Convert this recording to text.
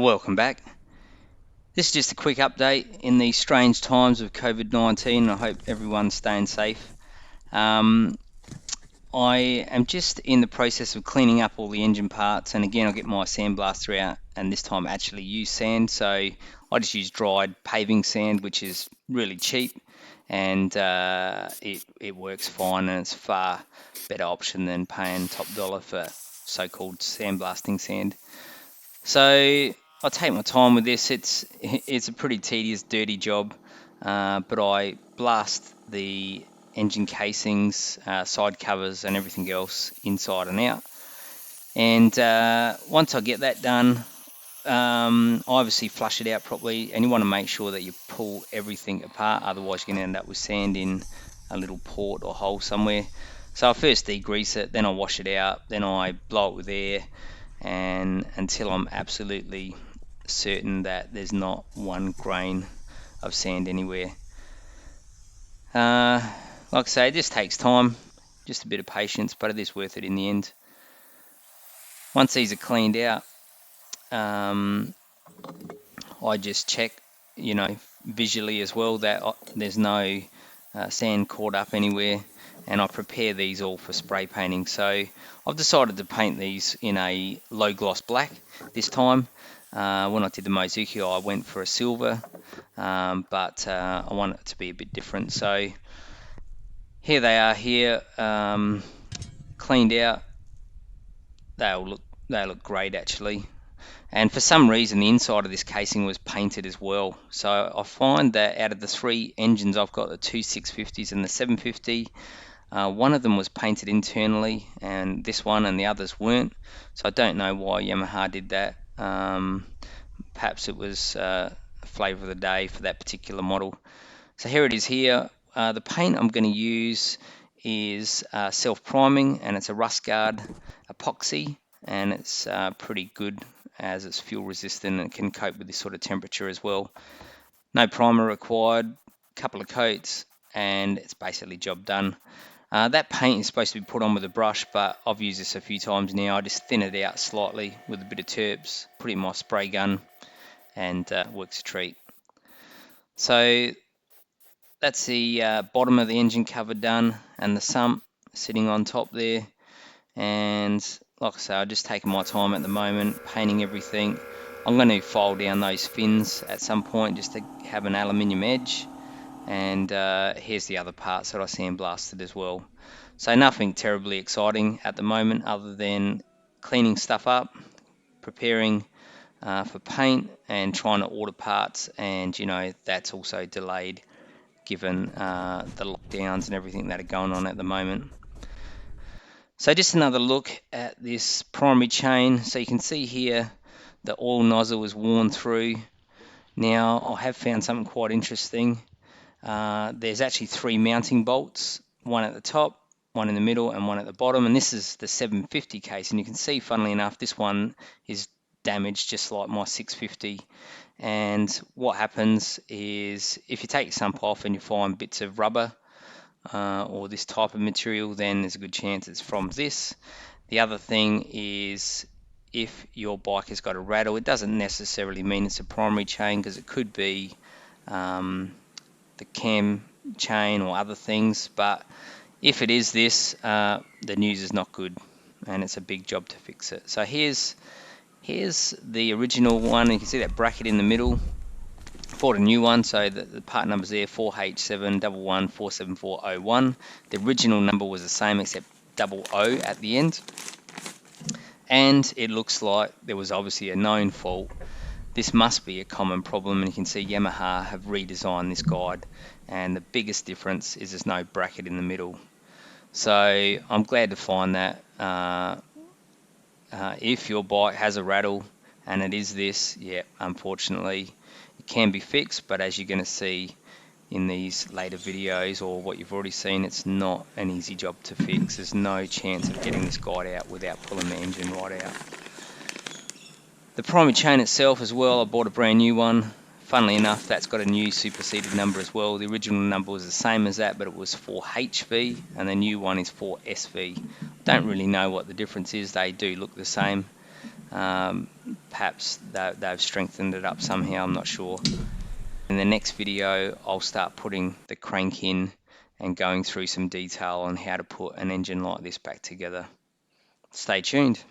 Welcome back. This is just a quick update in these strange times of COVID-19. I hope everyone's staying safe. I am just in the process of cleaning up all the engine parts, and again I'll get my sandblaster out and this time actually use sand. So I just use dried paving sand, which is really cheap, and it works fine, and it's a far better option than paying top dollar for so-called sandblasting sand. So I take my time with this. It's a pretty tedious, dirty job, but I blast the engine casings, side covers, and everything else inside and out. And once I get that done, I obviously flush it out properly, and you want to make sure that you pull everything apart, otherwise you're going to end up with sand in a little port or hole somewhere. So I first degrease it, then I wash it out, then I blow it with air, and until I'm absolutely certain that there's not one grain of sand anywhere. Like I say, this takes time, just a bit of patience, but it is worth it in the end. Once these are cleaned out, I just check, visually as well that there's no sand caught up anywhere, and I prepare these all for spray painting. So I've decided to paint these in a low gloss black this time. When I did the Mozuki, I went for a silver, but I want it to be a bit different. So here they are here, cleaned out. They look great actually. And for some reason the inside of this casing was painted as well. So I find that out of the three engines I've got, the two 650s and the 750, one of them was painted internally and this one and the others weren't. So I don't know why Yamaha did that. Perhaps it was flavour of the day for that particular model. So here it is here. The paint I'm going to use is self-priming, and it's a rust guard epoxy, and it's pretty good as it's fuel resistant and can cope with this sort of temperature as well. No primer required, couple of coats, and it's basically job done. That paint is supposed to be put on with a brush, but I've used this a few times now. I just thin it out slightly with a bit of terps, put it in my spray gun, and works a treat. So that's the bottom of the engine cover done, and the sump sitting on top there. And like I say, I've just taken my time at the moment painting everything. I'm going to file down those fins at some point just to have an aluminium edge. And here's the other parts that I sandblasted as well. So nothing terribly exciting at the moment other than cleaning stuff up, preparing for paint, and trying to order parts. And that's also delayed given the lockdowns and everything that are going on at the moment. So just another look at this primary chain. So you can see here the oil nozzle is worn through. Now I have found something quite interesting. There's actually three mounting bolts, one at the top, one in the middle, and one at the bottom. And this is the 750 case, and you can see, funnily enough, this one is damaged just like my 650. And what happens is if you take your sump off and you find bits of rubber or this type of material, then there's a good chance it's from this. The other thing is, if your bike has got a rattle, it doesn't necessarily mean it's a primary chain, because it could be the cam chain or other things. But if it is this, the news is not good, and it's a big job to fix it. So here's the original one. You can see that bracket in the middle. Bought a new one, so the part number's there, 4H711474001. The original number was the same except double O at the end. And it looks like there was obviously a known fault. This must be a common problem, and you can see Yamaha have redesigned this guide, and the biggest difference is there's no bracket in the middle. So I'm glad to find that if your bike has a rattle and it is this, unfortunately it can be fixed, but as you're going to see in these later videos, or what you've already seen, it's not an easy job to fix. There's no chance of getting this guide out without pulling the engine right out. The primary chain itself as well, I bought a brand new one. Funnily enough, that's got a new superseded number as well. The original number was the same as that, but it was 4HV, and the new one is 4SV. Don't really know what the difference is. They do look the same, perhaps they've strengthened it up somehow, I'm not sure. In the next video, I'll start putting the crank in and going through some detail on how to put an engine like this back together. Stay tuned.